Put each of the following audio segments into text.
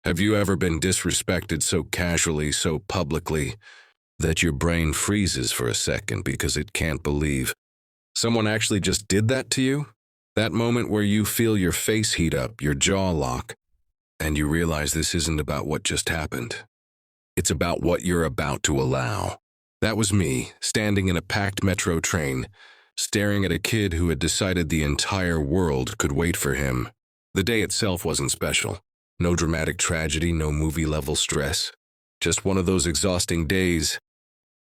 Have you ever been disrespected so casually, so publicly, that your brain freezes for a second because it can't believe someone actually just did that to you? That moment where you feel your face heat up, your jaw lock, and you realize this isn't about what just happened. It's about what you're about to allow. That was me, standing in a packed metro train, staring at a kid who had decided the entire world could wait for him. The day itself wasn't special. No dramatic tragedy, no movie-level stress. Just one of those exhausting days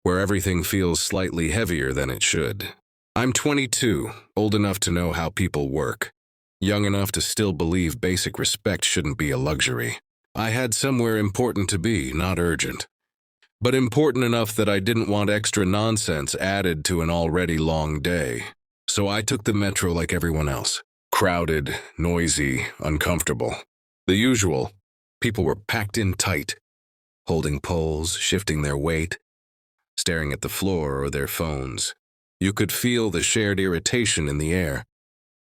where everything feels slightly heavier than it should. I'm 22, old enough to know how people work, young enough to still believe basic respect shouldn't be a luxury. I had somewhere important to be, not urgent, but important enough that I didn't want extra nonsense added to an already long day. So I took the metro like everyone else. Crowded, noisy, uncomfortable. The usual. People were packed in tight, holding poles, shifting their weight, staring at the floor or their phones. You could feel the shared irritation in the air,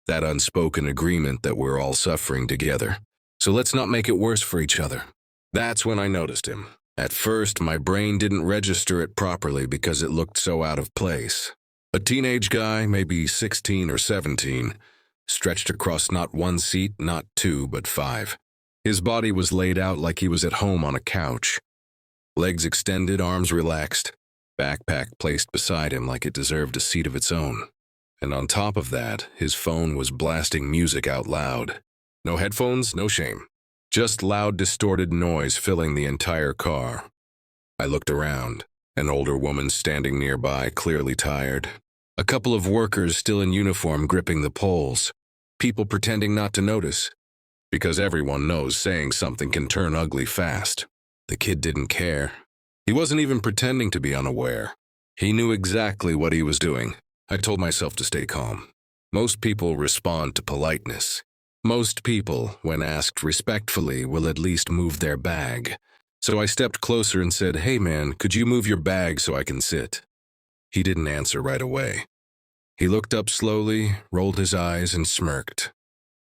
that unspoken agreement that we're all suffering together. So let's not make it worse for each other. That's when I noticed him. At first, my brain didn't register it properly because it looked so out of place. A teenage guy, maybe 16 or 17, stretched across not one seat, not two, but five. His body was laid out like he was at home on a couch. Legs extended, arms relaxed, backpack placed beside him like it deserved a seat of its own. And on top of that, his phone was blasting music out loud. No headphones, no shame. Just loud, distorted noise filling the entire car. I looked around. An older woman standing nearby, clearly tired. A couple of workers still in uniform gripping the poles. People pretending not to notice, because everyone knows saying something can turn ugly fast. The kid didn't care. He wasn't even pretending to be unaware. He knew exactly what he was doing. I told myself to stay calm. Most people respond to politeness. Most people, when asked respectfully, will at least move their bag. So I stepped closer and said, "Hey man, could you move your bag so I can sit?" He didn't answer right away. He looked up slowly, rolled his eyes, and smirked.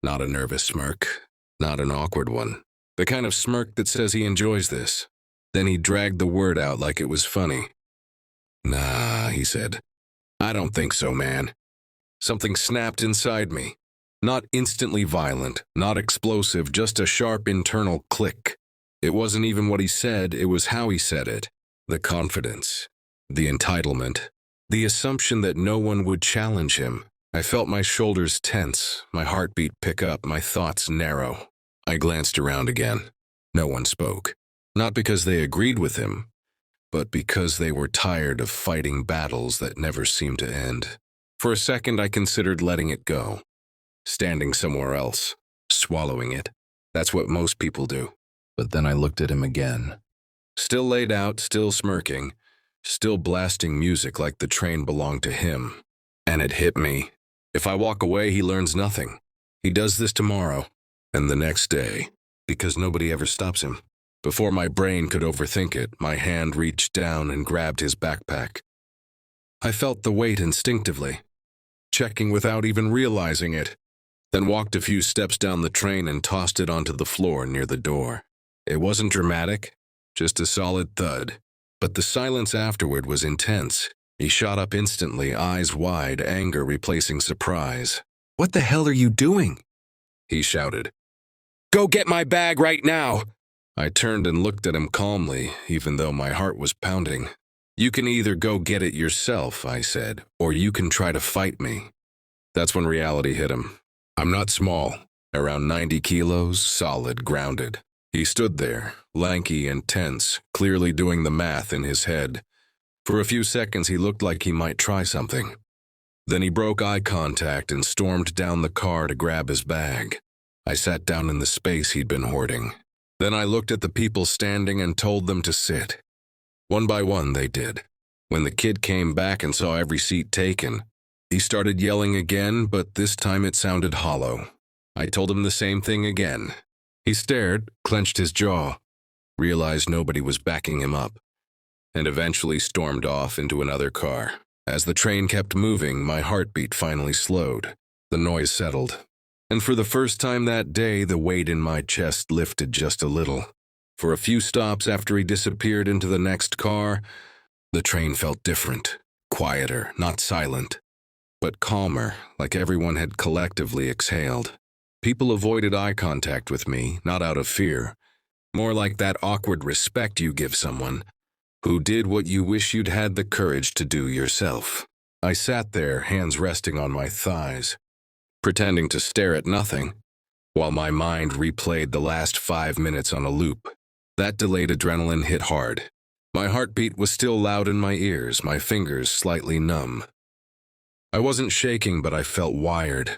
Not a nervous smirk, not an awkward one. The kind of smirk that says he enjoys this. Then he dragged the word out like it was funny. "Nah," he said. "I don't think so, man." Something snapped inside me. Not instantly violent, not explosive, just a sharp internal click. It wasn't even what he said, it was how he said it. The confidence, the entitlement, the assumption that no one would challenge him. I felt my shoulders tense, my heartbeat pick up, my thoughts narrow. I glanced around again. No one spoke. Not because they agreed with him, but because they were tired of fighting battles that never seemed to end. For a second, I considered letting it go. Standing somewhere else, swallowing it. That's what most people do. But then I looked at him again. Still laid out, still smirking, still blasting music like the train belonged to him. And it hit me. If I walk away, he learns nothing. He does this tomorrow, and the next day, because nobody ever stops him. Before my brain could overthink it, my hand reached down and grabbed his backpack. I felt the weight instinctively, checking without even realizing it. Then walked a few steps down the train and tossed it onto the floor near the door. It wasn't dramatic, just a solid thud. But the silence afterward was intense. He shot up instantly, eyes wide, anger replacing surprise. "What the hell are you doing?" he shouted. "Go get my bag right now!" I turned and looked at him calmly, even though my heart was pounding. "You can either go get it yourself," I said, "or you can try to fight me." That's when reality hit him. I'm not small, around 90 kilos, solid, grounded. He stood there, lanky and tense, clearly doing the math in his head. For a few seconds he looked like he might try something. Then he broke eye contact and stormed down the car to grab his bag. I sat down in the space he'd been hoarding. Then I looked at the people standing and told them to sit. One by one they did. When the kid came back and saw every seat taken, he started yelling again, but this time it sounded hollow. I told him the same thing again. He stared, clenched his jaw, realized nobody was backing him up, and eventually stormed off into another car. As the train kept moving, my heartbeat finally slowed. The noise settled, and for the first time that day, the weight in my chest lifted just a little. For a few stops after he disappeared into the next car, the train felt different, quieter, not silent, but calmer, like everyone had collectively exhaled. People avoided eye contact with me, not out of fear, more like that awkward respect you give someone who did what you wish you'd had the courage to do yourself. I sat there, hands resting on my thighs, pretending to stare at nothing, while my mind replayed the last 5 minutes on a loop. That delayed adrenaline hit hard. My heartbeat was still loud in my ears, my fingers slightly numb. I wasn't shaking, but I felt wired,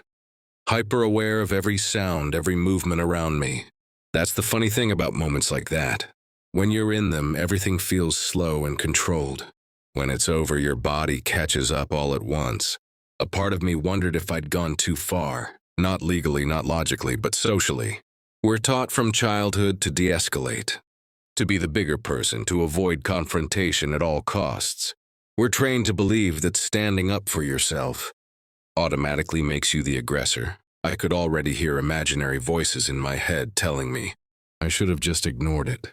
hyper-aware of every sound, every movement around me. That's the funny thing about moments like that. When you're in them, everything feels slow and controlled. When it's over, your body catches up all at once. A part of me wondered if I'd gone too far. Not legally, not logically, but socially. We're taught from childhood to de-escalate, to be the bigger person, to avoid confrontation at all costs. We're trained to believe that standing up for yourself automatically makes you the aggressor. I could already hear imaginary voices in my head telling me I should have just ignored it,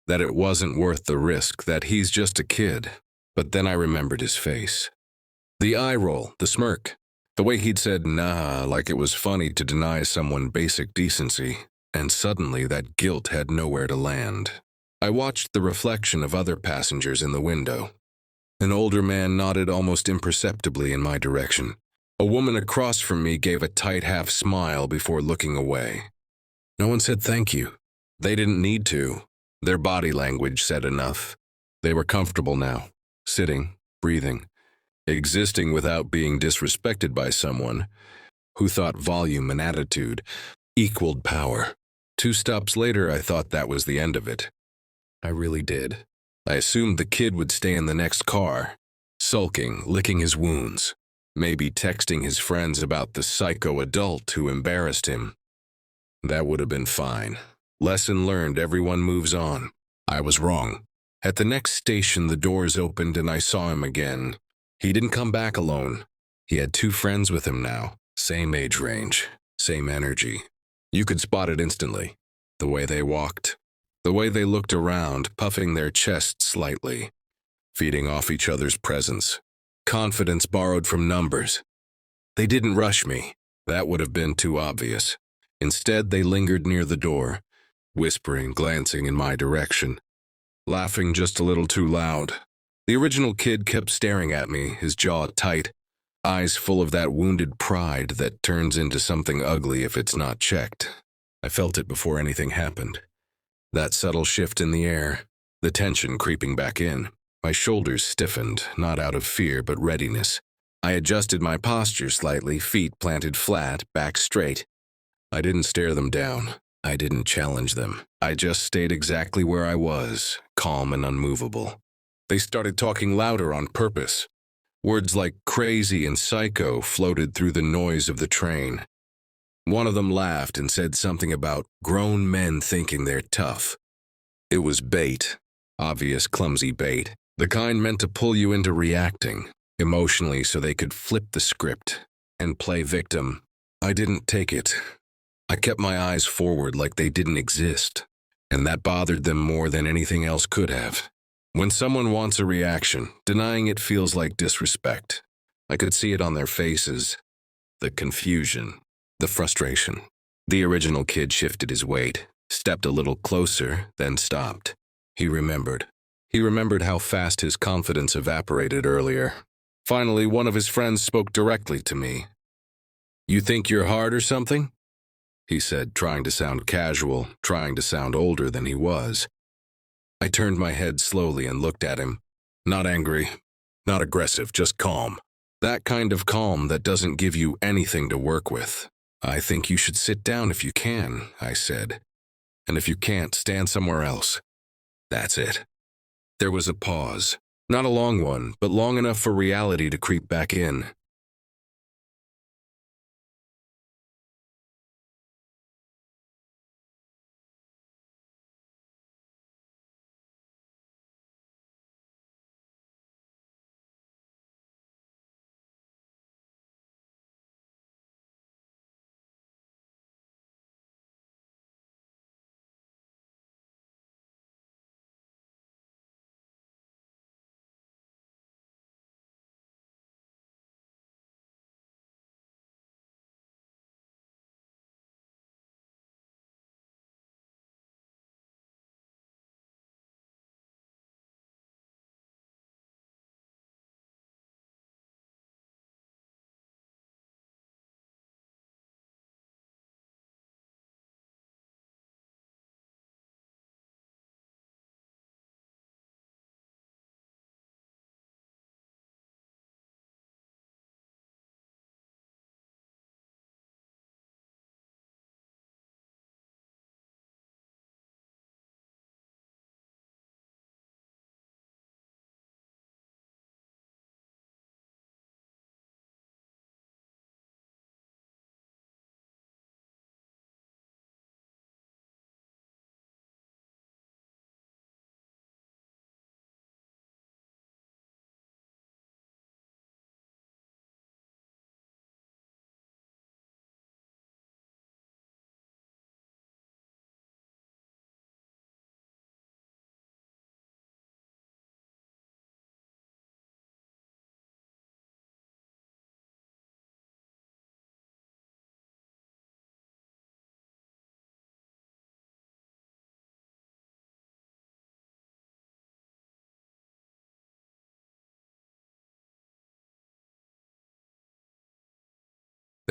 that it wasn't worth the risk, that he's just a kid. But then I remembered his face. The eye roll, the smirk, the way he'd said nah like it was funny to deny someone basic decency, and suddenly that guilt had nowhere to land. I watched the reflection of other passengers in the window. An older man nodded almost imperceptibly in my direction. A woman across from me gave a tight half smile before looking away. No one said thank you. They didn't need to. Their body language said enough. They were comfortable now, sitting, breathing, existing without being disrespected by someone who thought volume and attitude equaled power. 2 stops later, I thought that was the end of it. I really did. I assumed the kid would stay in the next car, sulking, licking his wounds, maybe texting his friends about the psycho adult who embarrassed him. That would have been fine. Lesson learned, everyone moves on. I was wrong. At the next station, the doors opened and I saw him again. He didn't come back alone. He had 2 friends with him now. Same age range, same energy. You could spot it instantly. The way they walked, the way they looked around, puffing their chests slightly, feeding off each other's presence. Confidence borrowed from numbers. They didn't rush me. That would have been too obvious. Instead, they lingered near the door, whispering, glancing in my direction, laughing just a little too loud. The original kid kept staring at me, his jaw tight, eyes full of that wounded pride that turns into something ugly if it's not checked. I felt it before anything happened. That subtle shift in the air, the tension creeping back in. My shoulders stiffened, not out of fear but readiness. I adjusted my posture slightly, feet planted flat, back straight. I didn't stare them down. I didn't challenge them. I just stayed exactly where I was, calm and unmovable. They started talking louder on purpose. Words like crazy and psycho floated through the noise of the train. One of them laughed and said something about grown men thinking they're tough. It was bait, obvious clumsy bait, the kind meant to pull you into reacting emotionally so they could flip the script and play victim. I didn't take it. I kept my eyes forward like they didn't exist, and that bothered them more than anything else could have. When someone wants a reaction, denying it feels like disrespect. I could see it on their faces, the confusion, the frustration. The original kid shifted his weight, stepped a little closer, then stopped. He remembered. He remembered how fast his confidence evaporated earlier. Finally, one of his friends spoke directly to me. "You think you're hard or something?" he said, trying to sound casual, trying to sound older than he was. I turned my head slowly and looked at him. Not angry, not aggressive, just calm. That kind of calm that doesn't give you anything to work with. "I think you should sit down if you can," I said. "And if you can't, stand somewhere else." That's it. There was a pause. Not a long one, but long enough for reality to creep back in.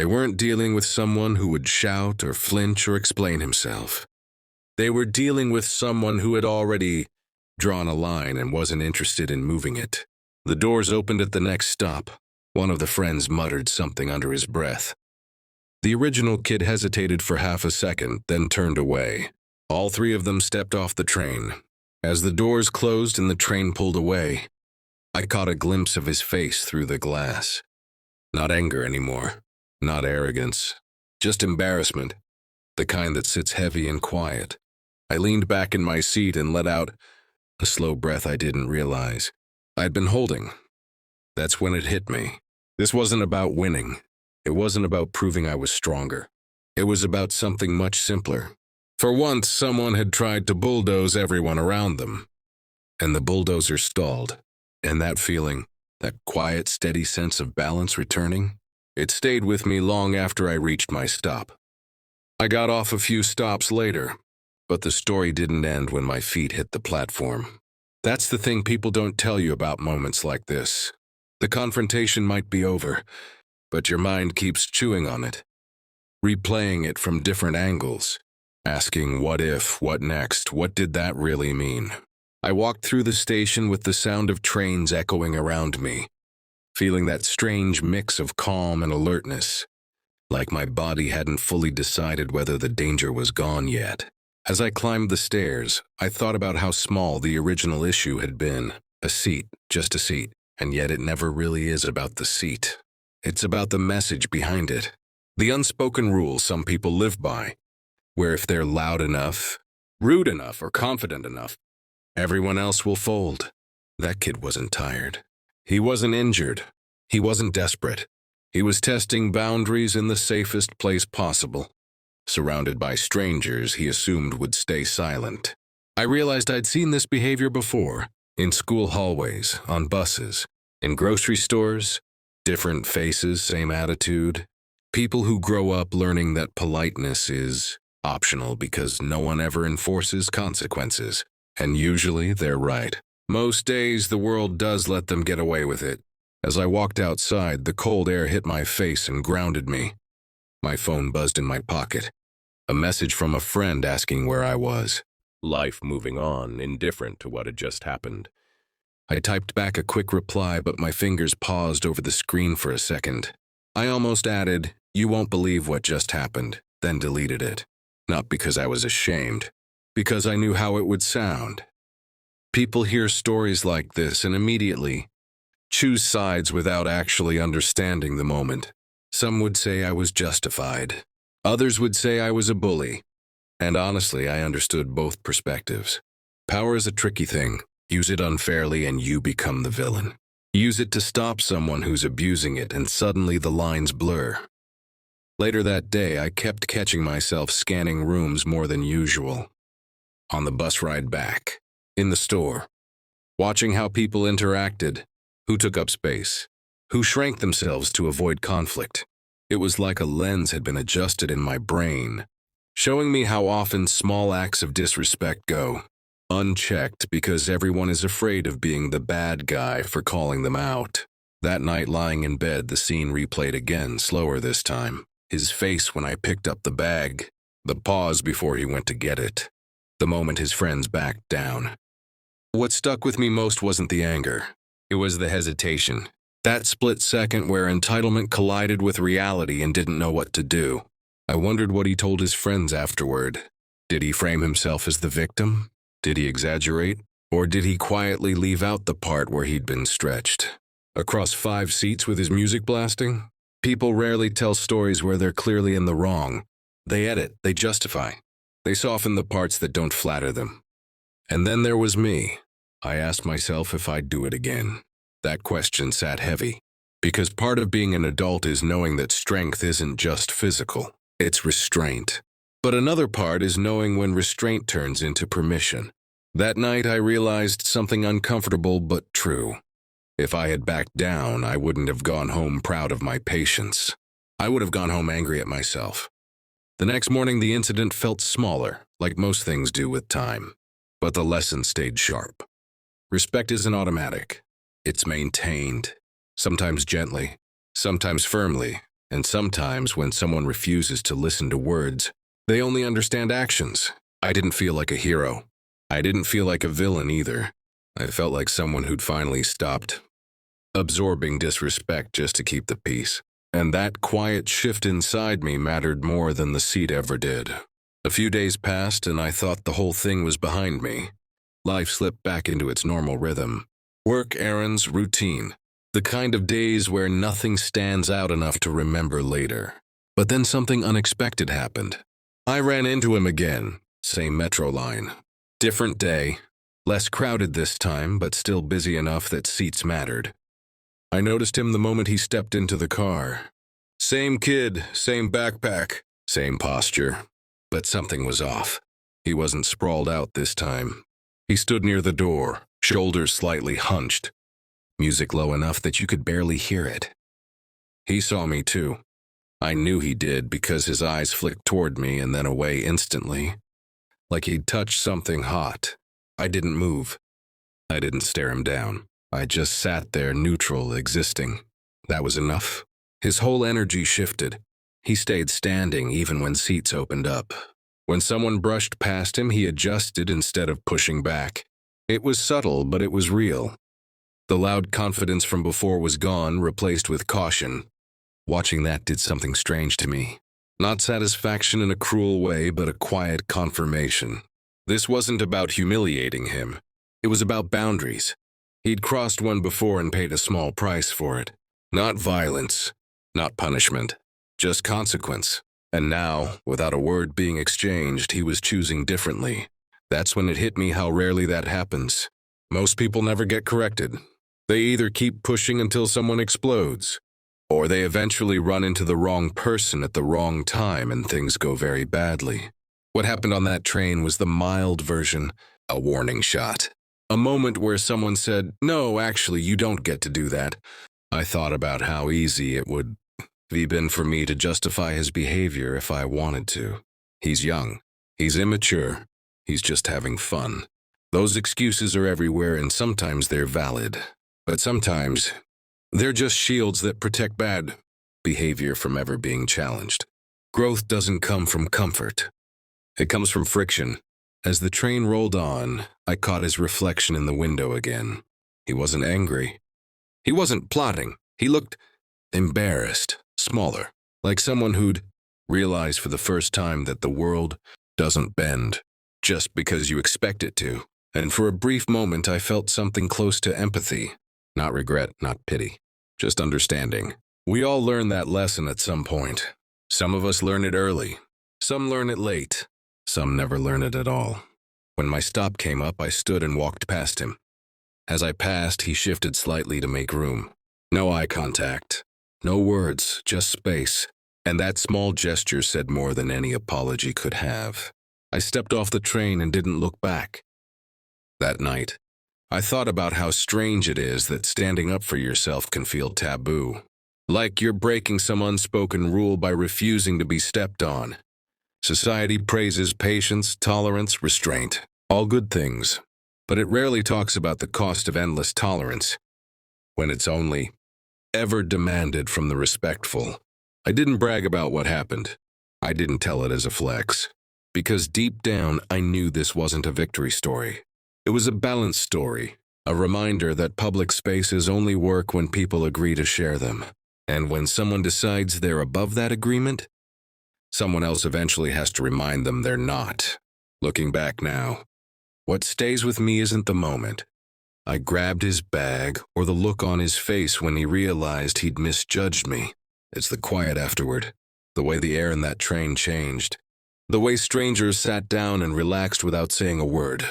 They weren't dealing with someone who would shout or flinch or explain himself. They were dealing with someone who had already drawn a line and wasn't interested in moving it. The doors opened at the next stop. One of the friends muttered something under his breath. The original kid hesitated for half a second, then turned away. All three of them stepped off the train. As the doors closed and the train pulled away, I caught a glimpse of his face through the glass. Not anger anymore, not arrogance, just embarrassment, the kind that sits heavy and quiet. I leaned back in my seat and let out a slow breath I didn't realize I'd been holding. That's when it hit me. This wasn't about winning. It wasn't about proving I was stronger. It was about something much simpler. For once, someone had tried to bulldoze everyone around them, and the bulldozer stalled. And that feeling, that quiet, steady sense of balance returning, it stayed with me long after I reached my stop. I got off a few stops later, but the story didn't end when my feet hit the platform. That's the thing people don't tell you about moments like this. The confrontation might be over, but your mind keeps chewing on it, replaying it from different angles, asking what if, what next, what did that really mean? I walked through the station with the sound of trains echoing around me, feeling that strange mix of calm and alertness, like my body hadn't fully decided whether the danger was gone yet. As I climbed the stairs, I thought about how small the original issue had been. A seat, just a seat, and yet it never really is about the seat. It's about the message behind it. The unspoken rule some people live by, where if they're loud enough, rude enough, or confident enough, everyone else will fold. That kid wasn't tired. He wasn't injured. He wasn't desperate. He was testing boundaries in the safest place possible. Surrounded by strangers he assumed would stay silent. I realized I'd seen this behavior before, in school hallways, on buses, in grocery stores. Different faces, same attitude. People who grow up learning that politeness is optional because no one ever enforces consequences. And usually they're right. Most days the world does let them get away with it. As I walked outside, the cold air hit my face and grounded me. My phone buzzed in my pocket. A message from a friend asking where I was. Life moving on, indifferent to what had just happened. I typed back a quick reply, but my fingers paused over the screen for a second. I almost added, "You won't believe what just happened," then deleted it. Not because I was ashamed, because I knew how it would sound. People hear stories like this and immediately choose sides without actually understanding the moment. Some would say I was justified. Others would say I was a bully. And honestly, I understood both perspectives. Power is a tricky thing. Use it unfairly and you become the villain. Use it to stop someone who's abusing it and suddenly the lines blur. Later that day, I kept catching myself scanning rooms more than usual. On the bus ride back, in the store, watching how people interacted, who took up space, who shrank themselves to avoid conflict. It was like a lens had been adjusted in my brain, showing me how often small acts of disrespect go unchecked because everyone is afraid of being the bad guy for calling them out. That night lying in bed, the scene replayed again, slower this time. His face when I picked up the bag, the pause before he went to get it, the moment his friends backed down. What stuck with me most wasn't the anger. It was the hesitation. That split second where entitlement collided with reality and didn't know what to do. I wondered what he told his friends afterward. Did he frame himself as the victim? Did he exaggerate? Or did he quietly leave out the part where he'd been stretched? Across 5 seats with his music blasting? People rarely tell stories where they're clearly in the wrong. They edit, they justify. They soften the parts that don't flatter them. And then there was me. I asked myself if I'd do it again. That question sat heavy, because part of being an adult is knowing that strength isn't just physical, it's restraint. But another part is knowing when restraint turns into permission. That night I realized something uncomfortable but true. If I had backed down, I wouldn't have gone home proud of my patience. I would have gone home angry at myself. The next morning the incident felt smaller, like most things do with time. But the lesson stayed sharp. Respect isn't automatic. It's maintained, sometimes gently, sometimes firmly, And sometimes when someone refuses to listen to words, they only understand actions. I didn't feel like a hero. I didn't feel like a villain either. I felt like someone who'd finally stopped absorbing disrespect just to keep the peace. And that quiet shift inside me mattered more than the seat ever did. A few days passed and I thought the whole thing was behind me. Life slipped back into its normal rhythm. Work, errands, routine. The kind of days where nothing stands out enough to remember later. But then something unexpected happened. I ran into him again, same metro line. Different day, less crowded this time, but still busy enough that seats mattered. I noticed him the moment he stepped into the car. Same kid, same backpack, same posture. But something was off. He wasn't sprawled out this time. He stood near the door, shoulders slightly hunched. Music low enough that you could barely hear it. He saw me too. I knew he did because his eyes flicked toward me and then away instantly. Like he'd touched something hot. I didn't move. I didn't stare him down. I just sat there neutral, existing. That was enough. His whole energy shifted. He stayed standing even when seats opened up. When someone brushed past him, he adjusted instead of pushing back. It was subtle, but it was real. The loud confidence from before was gone, replaced with caution. Watching that did something strange to me. Not satisfaction in a cruel way, but a quiet confirmation. This wasn't about humiliating him. It was about boundaries. He'd crossed one before and paid a small price for it. Not violence, not punishment, just consequence. And now, without a word being exchanged, he was choosing differently. That's when it hit me how rarely that happens. Most people never get corrected. They either keep pushing until someone explodes, or they eventually run into the wrong person at the wrong time and things go very badly. What happened on that train was the mild version, a warning shot. A moment where someone said, "No, actually, you don't get to do that." I thought about how easy it would have been for me to justify his behavior if I wanted to. He's young. He's immature. He's just having fun. Those excuses are everywhere and sometimes they're valid. But sometimes they're just shields that protect bad behavior from ever being challenged. Growth doesn't come from comfort. It comes from friction. As the train rolled on, I caught his reflection in the window again. He wasn't angry. He wasn't plotting. He looked embarrassed, smaller, like someone who'd realized for the first time that the world doesn't bend just because you expect it to. And for a brief moment, I felt something close to empathy. Not regret, not pity, just understanding. We all learn that lesson at some point. Some of us learn it early. Some learn it late. Some never learn it at all. When my stop came up, I stood and walked past him. As I passed, he shifted slightly to make room. No eye contact. No words, just space. And that small gesture said more than any apology could have. I stepped off the train and didn't look back. That night, I thought about how strange it is that standing up for yourself can feel taboo. Like you're breaking some unspoken rule by refusing to be stepped on. Society praises patience, tolerance, restraint, all good things, but it rarely talks about the cost of endless tolerance when it's only ever demanded from the respectful. I didn't brag about what happened. I didn't tell it as a flex, because deep down I knew this wasn't a victory story. It was a balanced story, a reminder that public spaces only work when people agree to share them. And when someone decides they're above that agreement, someone else eventually has to remind them they're not. Looking back now, what stays with me isn't the moment I grabbed his bag or the look on his face when he realized he'd misjudged me. It's the quiet afterward, the way the air in that train changed, the way strangers sat down and relaxed without saying a word.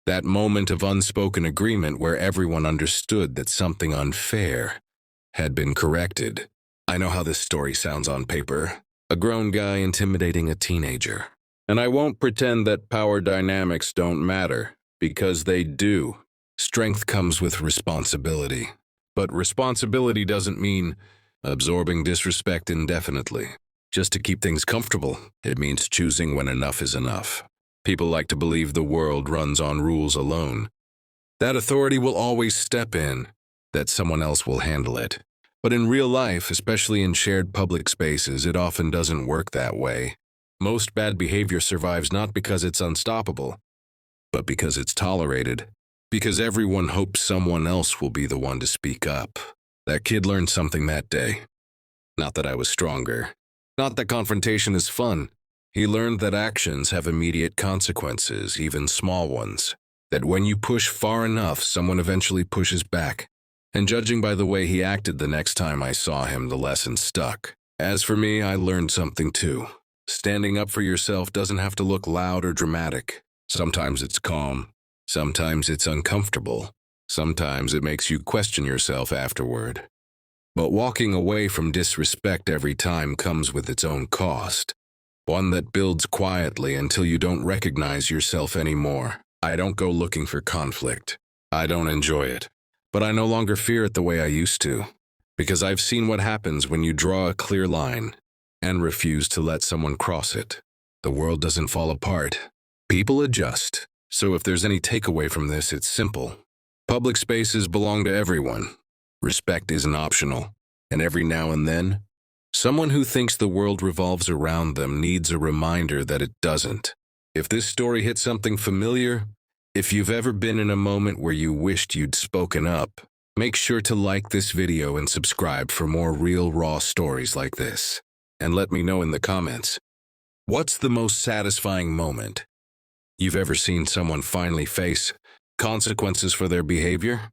That moment of unspoken agreement where everyone understood that something unfair had been corrected. I know how this story sounds on paper. A grown guy intimidating a teenager. And I won't pretend that power dynamics don't matter, because they do. Strength comes with responsibility. But responsibility doesn't mean absorbing disrespect indefinitely. Just to keep things comfortable, it means choosing when enough is enough. People like to believe the world runs on rules alone. That authority will always step in, that someone else will handle it. But in real life, especially in shared public spaces, it often doesn't work that way. Most bad behavior survives not because it's unstoppable, but because it's tolerated. Because everyone hopes someone else will be the one to speak up. That kid learned something that day. Not that I was stronger. Not that confrontation is fun. He learned that actions have immediate consequences, even small ones. That when you push far enough, someone eventually pushes back. And judging by the way he acted the next time I saw him, the lesson stuck. As for me, I learned something too. Standing up for yourself doesn't have to look loud or dramatic. Sometimes it's calm. Sometimes it's uncomfortable. Sometimes it makes you question yourself afterward. But walking away from disrespect every time comes with its own cost. One that builds quietly until you don't recognize yourself anymore. I don't go looking for conflict. I don't enjoy it. But I no longer fear it the way I used to. Because I've seen what happens when you draw a clear line and refuse to let someone cross it. The world doesn't fall apart. People adjust. So if there's any takeaway from this, it's simple. Public spaces belong to everyone. Respect isn't optional. And every now and then, someone who thinks the world revolves around them needs a reminder that it doesn't. If this story hit something familiar, if you've ever been in a moment where you wished you'd spoken up, make sure to like this video and subscribe for more real, raw stories like this. And let me know in the comments, what's the most satisfying moment you've ever seen someone finally face consequences for their behavior?